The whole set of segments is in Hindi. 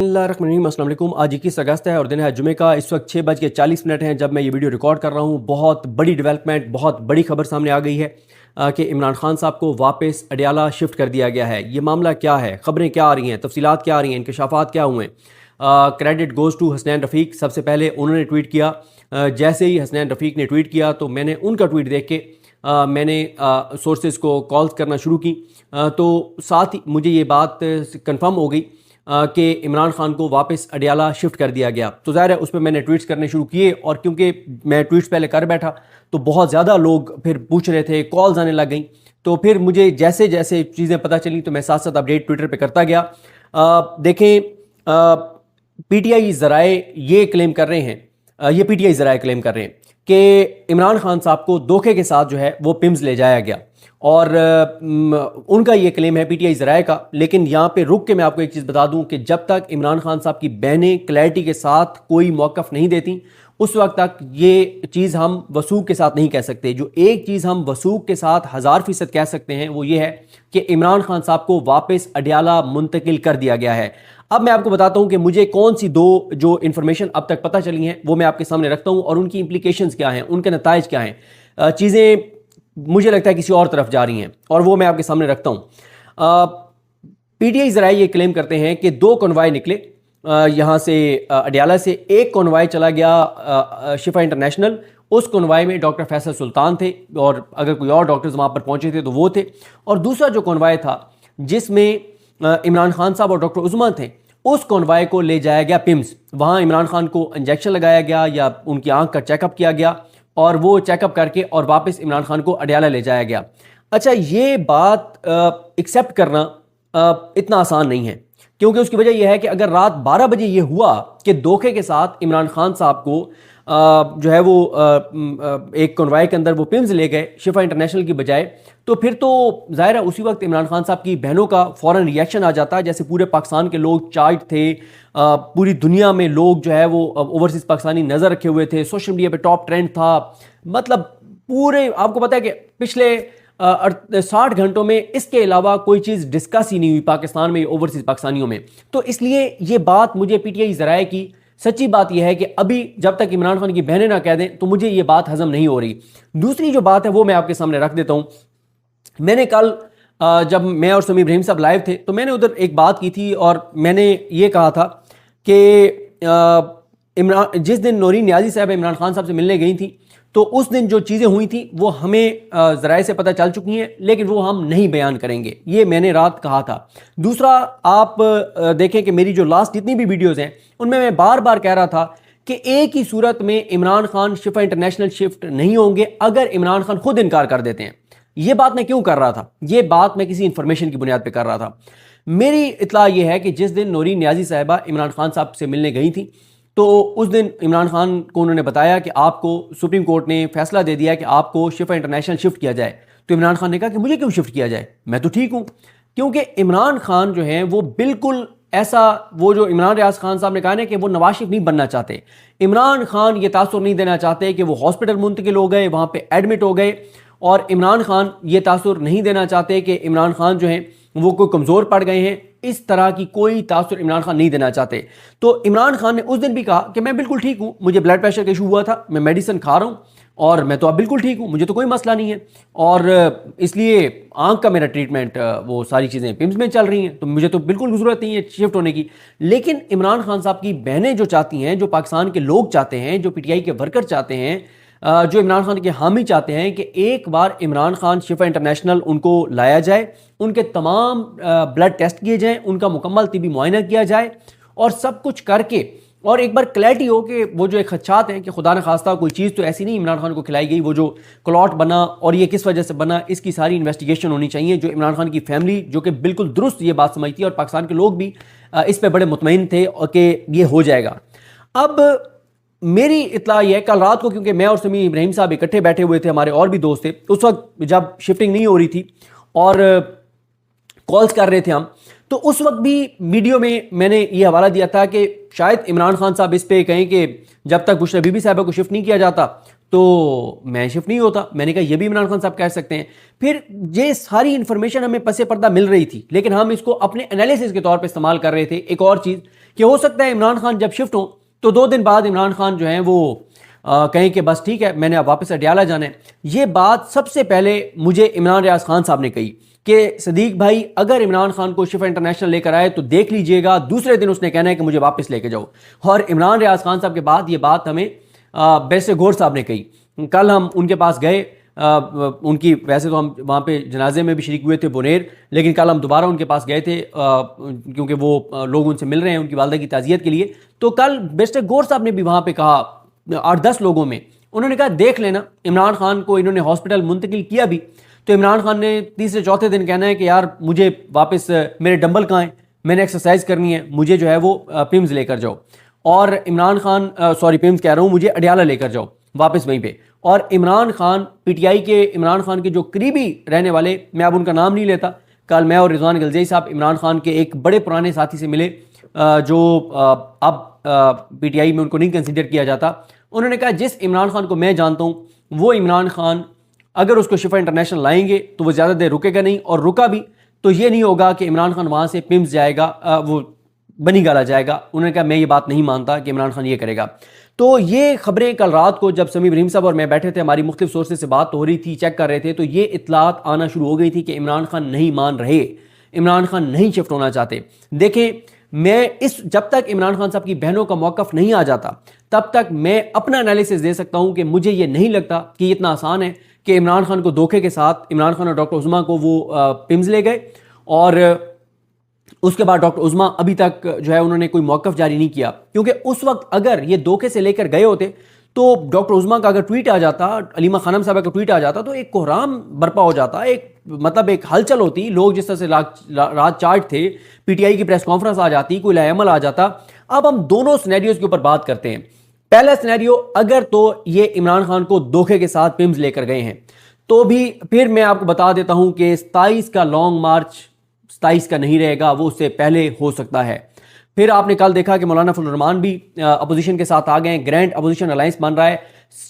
अस्सलाम वालेकुम। आज 21 अगस्त है और दिन है जुमे का। इस वक्त 6:40 हैं जब मैं ये वीडियो रिकॉर्ड कर रहा हूँ। बहुत बड़ी डेवलपमेंट, बहुत बड़ी खबर सामने आ गई है कि इमरान खान साहब को वापस अडियाला शिफ्ट कर दिया गया है। ये मामला क्या है, खबरें क्या आ रही हैं, तफसीलात क्या आ रही हैं, इंकशाफात क्या हुए हैं। क्रेडिट गोज़ टू हसनैन रफ़ीक। सबसे पहले उन्होंने ट्वीट किया। जैसे ही हसनैन रफ़ीक ने ट्वीट किया तो मैंने उनका ट्वीट देख के मैंने सोर्सेज़ को कॉल्स करना शुरू की। तो साथ ही मुझे ये बात कंफर्म हो गई कि इमरान खान को वापस अडियाला शिफ्ट कर दिया गया। तो ज़ाहिर है उस पर मैंने ट्वीट्स करने शुरू किए और क्योंकि मैं ट्वीट्स पहले कर बैठा तो बहुत ज़्यादा लोग फिर पूछ रहे थे, कॉल्स आने लग गई। तो फिर मुझे जैसे जैसे चीज़ें पता चली तो मैं साथ साथ अपडेट ट्विटर पे करता गया। देखें, पीटीआई ज़राए ये क्लेम कर रहे हैं, ये पीटीआई ज़राए क्लेम कर रहे हैं कि इमरान खान साहब को धोखे के साथ जो है वो पिम्स ले जाया गया। और उनका ये क्लेम है पीटीआई ज़राए का। लेकिन यहाँ पे रुक के मैं आपको एक चीज़ बता दूं कि जब तक इमरान खान साहब की बहनें क्लैरिटी के साथ कोई मौक़िफ़ नहीं देती उस वक्त तक ये चीज़ हम वसूख के साथ नहीं कह सकते। जो एक चीज़ हम वसूख के साथ 1000% कह सकते हैं वो ये है कि इमरान खान साहब को वापस अडियाला मुंतकिल कर दिया गया है। अब मैं आपको बताता हूँ कि मुझे कौन सी दो जो इन्फॉर्मेशन अब तक पता चली हैं वो मैं आपके सामने रखता हूँ और उनकी इम्प्लीकेशंस क्या हैं, उनके नताइज क्या हैं। चीज़ें मुझे लगता है किसी और तरफ जा रही हैं और वो मैं आपके सामने रखता हूँ। पीटीआई ज़राए ये क्लेम करते हैं कि 2 कॉन्वॉय निकले यहाँ से अडियाला से। एक कॉन्वॉय चला गया शिफा इंटरनेशनल। उस कॉन्वॉय में डॉक्टर फैसल सुल्तान थे और अगर कोई और डॉक्टर्स वहाँ पर पहुँचे थे तो वो थे। और दूसरा जो कॉन्वॉय था जिसमें इमरान खान साहब और डॉक्टर उस्मान थे, उस कॉन्वॉय को ले जाया गया पिम्स। वहाँ इमरान खान को इंजेक्शन लगाया गया या उनकी आँख का चेकअप किया गया और वो चेकअप करके और वापस इमरान खान को अडियाला ले जाया गया। अच्छा, ये बात एक्सेप्ट करना इतना आसान नहीं है क्योंकि उसकी वजह यह है कि अगर रात 12 बजे ये हुआ कि धोखे के साथ इमरान खान साहब को जो है वो एक कॉन्वॉय के अंदर वो पिम्स ले गए शिफा इंटरनेशनल की बजाय, तो फिर तो ज़ाहिर है उसी वक्त इमरान खान साहब की बहनों का फ़ौरन रिएक्शन आ जाता है। जैसे पूरे पाकिस्तान के लोग चार्ज थे, पूरी दुनिया में लोग जो है वो ओवरसीज़ पाकिस्तानी नज़र रखे हुए थे, सोशल मीडिया पे टॉप ट्रेंड था। मतलब पूरे आपको पता है कि पिछले 60 घंटों में इसके अलावा कोई चीज़ डिस्कस ही नहीं हुई पाकिस्तान में, ओवरसीज़ पाकिस्तानियों में। तो इसलिए ये बात मुझे पीटीआई ज़राए की सच्ची बात यह है कि अभी जब तक इमरान खान की बहनें ना कह दें तो मुझे ये बात हजम नहीं हो रही। दूसरी जो बात है वो मैं आपके सामने रख देता हूँ। मैंने कल जब मैं और समी इब्राहिम साहब लाइव थे तो मैंने उधर एक बात की थी और मैंने ये कहा था कि जिस दिन नौरीन नियाज़ी साहब इमरान खान साहब से मिलने गई थी तो उस दिन जो चीज़ें हुई थी वो हमें ज़राए से पता चल चुकी हैं लेकिन वो हम नहीं बयान करेंगे, ये मैंने रात कहा था। दूसरा, आप देखें कि मेरी जो लास्ट जितनी भी वीडियोज़ हैं उनमें मैं बार बार कह रहा था कि एक ही सूरत में इमरान खान शिफा इंटरनेशनल शिफ्ट नहीं होंगे अगर इमरान खान खुद इनकार कर देते हैं। ये बात मैं क्यों कर रहा था? ये बात मैं किसी इंफॉर्मेशन की बुनियाद पे कर रहा था। मेरी इत्तला ये है कि जिस दिन नौरीन नियाज़ी साहिबा इमरान खान साहब से मिलने गई थी तो उस दिन इमरान खान को उन्होंने बताया कि आपको सुप्रीम कोर्ट ने फैसला दे दिया कि आपको शिफा इंटरनेशनल शिफ्ट किया जाए। तो इमरान खान ने कहा कि मुझे क्यों शिफ्ट किया जाए, मैं तो ठीक हूँ। क्योंकि इमरान खान जो हैं वो बिल्कुल ऐसा, वो जो इमरान रियाज खान साहब ने कहा ना कि वो नवाज शरीफ नहीं बनना चाहते। इमरान खान ये तासुर नहीं देना चाहते कि वो हॉस्पिटल मुंतकिल हो गए, वहाँ पे एडमिट हो गए। और इमरान खान ये तासुर नहीं देना चाहते कि इमरान खान जो हैं वो कोई कमज़ोर पड़ गए हैं। इस तरह की कोई तासुर इमरान खान नहीं देना चाहते। तो इमरान खान ने उस दिन भी कहा कि मैं बिल्कुल ठीक हूँ, मुझे ब्लड प्रेशर का इशू हुआ था, मैं मेडिसिन खा रहा हूँ और मैं तो अब बिल्कुल ठीक हूँ, मुझे तो कोई मसला नहीं है। और इसलिए आँख का मेरा ट्रीटमेंट वो सारी चीज़ें पिम्स में चल रही हैं तो मुझे तो बिल्कुल ज़रूरत नहीं है शिफ्ट होने की। लेकिन इमरान खान साहब की बहनें जो चाहती हैं, जो पाकिस्तान के लोग चाहते हैं, जो पीटीआई के वर्कर चाहते हैं, जो इमरान खान के हामी चाहते हैं कि एक बार इमरान खान शिफा इंटरनेशनल उनको लाया जाए, उनके तमाम ब्लड टेस्ट किए जाएं, उनका मुकम्मल तिबी मुआयना किया जाए और सब कुछ करके और एक बार क्लैरिटी हो कि वो जो एक खदशात हैं कि खुदा न खास्ता कोई चीज़ तो ऐसी नहीं इमरान खान को खिलाई गई, वो जो क्लॉट बना और ये किस वजह से बना, इसकी सारी इन्वेस्टिगेशन होनी चाहिए। जो इमरान खान की फैमिली जो कि बिल्कुल दुरुस्त ये बात समझती है और पाकिस्तान के लोग भी इस पर बड़े मुतमईन थे कि ये हो जाएगा। अब मेरी इत्तला यह है, कल रात को क्योंकि मैं और समी इब्राहिम साहब इकट्ठे बैठे हुए थे, हमारे और भी दोस्त थे, उस वक्त जब शिफ्टिंग नहीं हो रही थी और कॉल्स कर रहे थे हम, तो उस वक्त भी वीडियो में मैंने ये हवाला दिया था कि शायद इमरान खान साहब इस पे कहें कि जब तक बुशरा बीबी साहबा को शिफ्ट नहीं किया जाता तो मैं शिफ्ट नहीं होता। मैंने कहा ये भी इमरान खान साहब कह सकते हैं। फिर ये सारी इन्फॉर्मेशन हमें पसे पर्दा मिल रही थी लेकिन हम इसको अपने एनालिसिस के तौर पे इस्तेमाल कर रहे थे। एक और चीज़ कि हो सकता है इमरान खान जब शिफ्ट हो तो 2 दिन बाद इमरान खान जो हैं वो कहें कि बस ठीक है, मैंने अब वापस अडियाला जाना है। ये बात सबसे पहले मुझे इमरान रियाज खान साहब ने कही कि सदीक भाई, अगर इमरान खान को शिफा इंटरनेशनल लेकर आए तो देख लीजिएगा, दूसरे दिन उसने कहना है कि मुझे वापस लेके जाओ। और इमरान रियाज खान साहब के बाद ये बात हमें बैरिस्टर गौहर साहब ने कही। कल हम उनके पास गए, उनकी वैसे तो हम वहाँ पे जनाजे में भी शरीक हुए थे बुनेर, लेकिन कल हम दोबारा उनके पास गए थे क्योंकि वो लोग उनसे मिल रहे हैं उनकी वालदा की ताज़ियत के लिए। तो कल बैरिस्टर गौहर साहब ने भी वहाँ पे कहा 8-10 लोगों में, उन्होंने कहा देख लेना, इमरान खान को इन्होंने हॉस्पिटल मुंतकिल किया भी तो इमरान खान ने तीसरे चौथे दिन कहना है कि यार मुझे वापस मेरे डंबल कहाँ हैं, मैंने एक्सरसाइज करनी है, मुझे जो है वो पिम्स लेकर जाओ। और इमरान खान पिम्स कह रहा हूँ, मुझे अडियाला लेकर जाओ वापस वहीं पे। और इमरान खान पीटीआई के, इमरान खान के जो करीबी रहने वाले, मैं अब उनका नाम नहीं लेता, कल मैं और रिजवान गलजई साहब इमरान खान के एक बड़े पुराने साथी से मिले जो अब पीटीआई में उनको नहीं कंसिडर किया जाता। उन्होंने कहा जिस इमरान खान को मैं जानता हूँ वो इमरान खान अगर उसको शिफा इंटरनेशनल लाएंगे तो वो ज़्यादा देर रुकेगा नहीं, और रुका भी तो ये नहीं होगा कि इमरान खान वहाँ से पिम्स जाएगा, वो बनी गाला जाएगा। उन्होंने कहा मैं ये बात नहीं मानता कि इमरान खान ये करेगा। तो ये खबरें कल रात को जब समीम रहीम साहब और मैं बैठे थे, हमारी मुख्तलिफ सोर्सेज से बात हो रही थी, चेक कर रहे थे, तो ये इतलात आना शुरू हो गई थी कि इमरान खान नहीं मान रहे, इमरान खान नहीं शिफ्ट होना चाहते। देखें, मैं जब तक इमरान खान साहब की बहनों का मौक़िफ़ नहीं आ जाता तब तक मैं अपना एनालिसिस दे सकता हूं कि मुझे ये नहीं लगता कि ये इतना आसान है कि इमरान खान को धोखे के साथ इमरान खान और डॉक्टर उज़्मा को वो पिम्स ले गए और उसके बाद डॉक्टर उज़्मा अभी तक जो है उन्होंने कोई मौक़िफ़ जारी नहीं किया। क्योंकि उस वक्त अगर ये धोखे से लेकर गए होते तो डॉक्टर उज़्मा का अगर ट्वीट आ जाता, अलीमा खानम साहब का ट्वीट आ जाता, तो एक कोहराम बर्पा हो जाता, एक हलचल होती, लोग जिस तरह से रात चार्ट थे, पीटीआई की प्रेस कॉन्फ्रेंस आ जाती, कोई लाएमल आ जाता। अब हम दोनों सिनेरियोज के ऊपर बात करते हैं। पहला सिनेरियो, अगर तो ये इमरान खान को धोखे के साथ पिम्स लेकर गए हैं तो भी फिर मैं आपको बता देता हूं कि 27 का लॉन्ग मार्च 27 का नहीं रहेगा, वो उससे पहले हो सकता है। फिर आपने कल देखा कि मौलाना फजल रहमान भी अपोजिशन के साथ आ गए, ग्रैंड अपोजिशन अलायंस बन रहा है,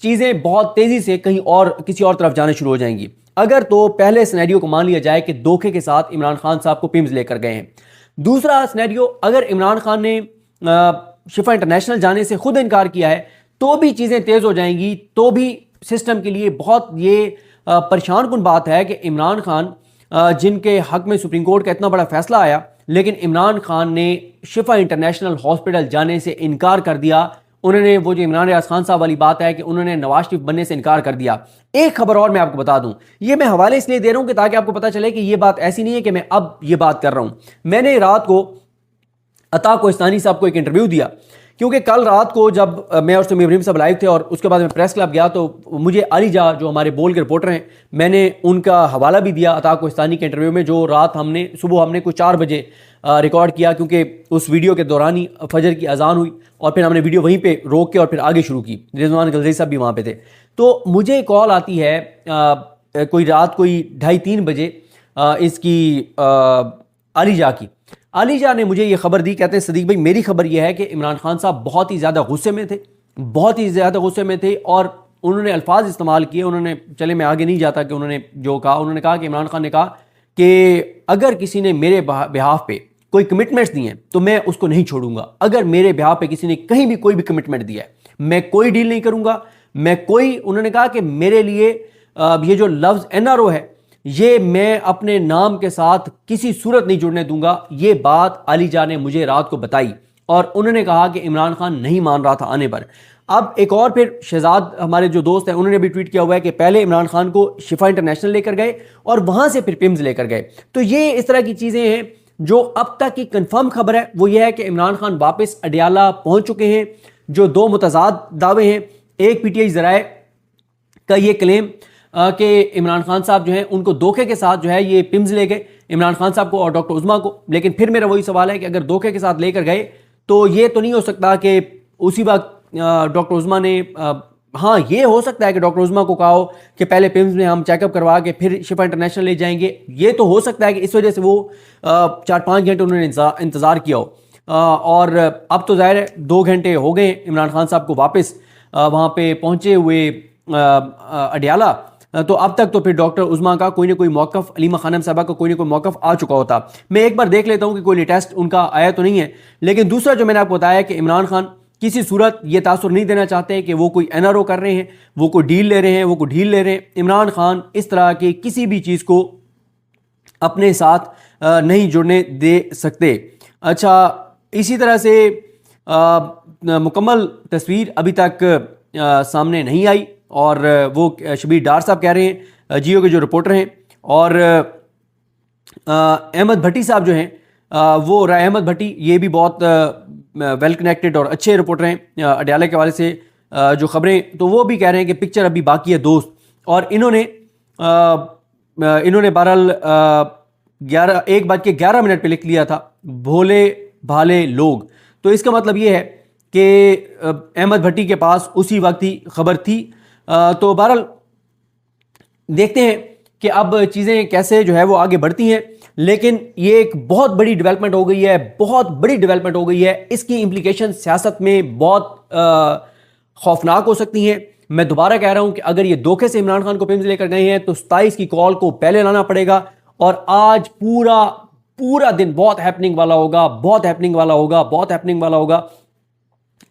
चीज़ें बहुत तेज़ी से कहीं और किसी और तरफ जाने शुरू हो जाएंगी। अगर तो पहले सिनेरियो को मान लिया जाए कि धोखे के साथ इमरान खान साहब को पिम्स लेकर गए हैं। दूसरा सिनेरियो, अगर इमरान खान ने शिफा इंटरनेशनल जाने से खुद इनकार किया है तो भी चीज़ें तेज़ हो जाएंगी, तो भी सिस्टम के लिए बहुत ये परेशान कुन बात है कि इमरान खान जिनके हक में सुप्रीम कोर्ट का इतना बड़ा फैसला आया, लेकिन इमरान खान ने शिफा इंटरनेशनल हॉस्पिटल जाने से इनकार कर दिया। उन्होंने वो जो इमरान रियाज खान साहब वाली बात है कि उन्होंने नवाज शरीफ बनने से इनकार कर दिया। एक खबर और मैं आपको बता दूं, ये मैं हवाले इसलिए दे रहा हूं कि ताकि आपको पता चले कि ये बात ऐसी नहीं है कि मैं अब ये बात कर रहा हूं। मैंने रात को अता कोहिस्तानी साहब को एक इंटरव्यू दिया, क्योंकि कल रात को जब मैं और समीम रहीम साहब लाइव थे और उसके बाद मैं प्रेस क्लब गया तो मुझे आलिजा जो हमारे बोल के रिपोर्टर हैं, मैंने उनका हवाला भी दिया अता कोहिस्तानी के इंटरव्यू में, जो रात सुबह हमने कुछ 4 बजे रिकॉर्ड किया, क्योंकि उस वीडियो के दौरान ही फजर की अजान हुई और फिर हमने वीडियो वहीं पे रोक के और फिर आगे शुरू की। रिजवान गलजई साहब भी वहाँ पे थे। तो मुझे कॉल आती है कोई रात 2:30-3 बजे इसकी आलिजा की। आलिजा ने मुझे ये खबर दी, कहते हैं सदीक भाई मेरी खबर यह है कि इमरान खान साहब बहुत ही ज़्यादा गुस्से में थे, बहुत ही ज़्यादा गुस्से में थे, और उन्होंने अल्फाज इस्तेमाल किए, उन्होंने, चले मैं आगे नहीं जाता कि उन्होंने जो कहा, उन्होंने कहा कि इमरान खान ने कहा कि अगर किसी ने मेरे बिहाफ पे कोई कमिटमेंट्स दिए हैं तो मैं उसको नहीं छोड़ूंगा। अगर मेरे बिहाफ पे किसी ने कहीं भी कोई भी कमिटमेंट दिया है, मैं कोई डील नहीं करूंगा, उन्होंने कहा कि मेरे लिए ये जो लफ्ज़ एनआरओ है ये मैं अपने नाम के साथ किसी सूरत नहीं जुड़ने दूंगा। ये बात आलिजा ने मुझे रात को बताई और उन्होंने कहा कि इमरान खान नहीं मान रहा था आने पर। अब एक और फिर शहजाद हमारे जो दोस्त हैं उन्होंने भी ट्वीट किया हुआ है कि पहले इमरान खान को शिफा इंटरनेशनल लेकर गए और वहां से फिर पिम्स लेकर गए। तो ये इस तरह की चीज़ें हैं। जो अब तक की कंफर्म खबर है वो ये है कि इमरान खान वापस अडियाला पहुंच चुके हैं। जो 2 मुतजाद दावे हैं, एक पीटीआई ज़राए का ये क्लेम कि इमरान खान साहब जो हैं उनको धोखे के साथ जो है ये पिम्स ले गए, इमरान खान साहब को और डॉक्टर उज़्मा को। लेकिन फिर मेरा वही सवाल है कि अगर धोखे के साथ लेकर गए तो ये तो नहीं हो सकता कि उसी वक्त डॉक्टर उज़्मा ने, हाँ ये हो सकता है कि डॉक्टर उज़्मा को कहा हो कि पहले पिम्स में हम चेकअप करवा के फिर शिफा इंटरनेशनल ले जाएंगे। ये तो हो सकता है कि इस वजह से वो 4-5 घंटे उन्होंने इंतज़ार किया हो। और अब तो ज़ाहिर है 2 घंटे हो गए इमरान खान साहब को वापस वहाँ पे पहुँचे हुए अडियाला। तो अब तक तो फिर डॉक्टर उज़्मा का कोई ना कोई मौक़िफ़, अलीमा खानम साहबा का कोई ना कोई मौक़िफ़ आ चुका होता। मैं एक बार देख लेता हूँ कि कोई लेटेस्ट उनका आया तो नहीं है। लेकिन दूसरा जो मैंने आपको बताया कि इमरान खान किसी सूरत ये तासुर नहीं देना चाहते कि वो कोई NRO कर रहे हैं, वो कोई डील ले रहे हैं, वो कोई ढील ले रहे हैं। इमरान खान इस तरह की किसी भी चीज़ को अपने साथ नहीं जुड़ने दे सकते। अच्छा, इसी तरह से मुकम्मल तस्वीर अभी तक सामने नहीं आई और वो शबीर डार साहब कह रहे हैं, जियो के जो रिपोर्टर हैं, और अहमद भट्टी साहब जो हैं वो अहमद भट्टी ये भी बहुत वेल कनेक्टेड और अच्छे रिपोर्टर हैं अडयाला के हवाले से जो खबरें, तो वो भी कह रहे हैं कि पिक्चर अभी बाकी है दोस्त। और इन्होंने बहरहाल 1:11 पे लिख लिया था भोले भाले लोग। तो इसका मतलब ये है कि अहमद भट्टी के पास उसी वक्त ही खबर थी। तो बहरहाल देखते हैं कि अब चीज़ें कैसे जो है वो आगे बढ़ती हैं। लेकिन ये एक बहुत बड़ी डेवलपमेंट हो गई है, बहुत बड़ी डेवलपमेंट हो गई है। इसकी इम्प्लीकेशन सियासत में बहुत खौफनाक हो सकती हैं। मैं दोबारा कह रहा हूं कि अगर ये धोखे से इमरान खान को फिल्म लेकर गए हैं तो 27 की कॉल को पहले लाना पड़ेगा। और आज पूरा दिन बहुत हैपनिंग वाला होगा, बहुत हैपनिंग वाला होगा, बहुत हैपनिंग वाला होगा।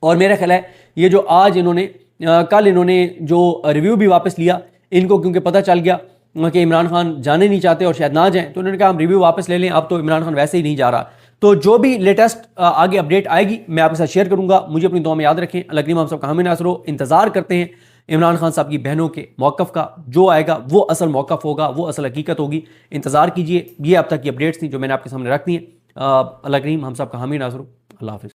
और मेरा ख्याल है ये जो आज इन्होंने कल इन्होंने जो रिव्यू भी वापस लिया, इनको क्योंकि पता चल गया कि इमरान खान जाने नहीं चाहते और शायद ना जाएं, तो उन्होंने कहा हम रिव्यू वापस ले लें, अब तो इमरान खान वैसे ही नहीं जा रहा। तो जो भी लेटेस्ट आगे अपडेट आएगी मैं आपके साथ शेयर करूंगा। मुझे अपनी दुआ में याद रखें। अल्लाह करीम हम सब हामी नासर हो। इंतज़ार करते हैं इमरान खान साहब की बहनों के मौक़िफ़ का। जो आएगा वो असल मौक़िफ़ होगा, वो असल हकीकत होगी। इंतज़ार कीजिए। ये अब तक की अपडेट्स थी जो मैंने आपके सामने रख दी हैं। अल्लाह करीम हम सब हामी नासर हो। अल्लाह हाफ़िज़।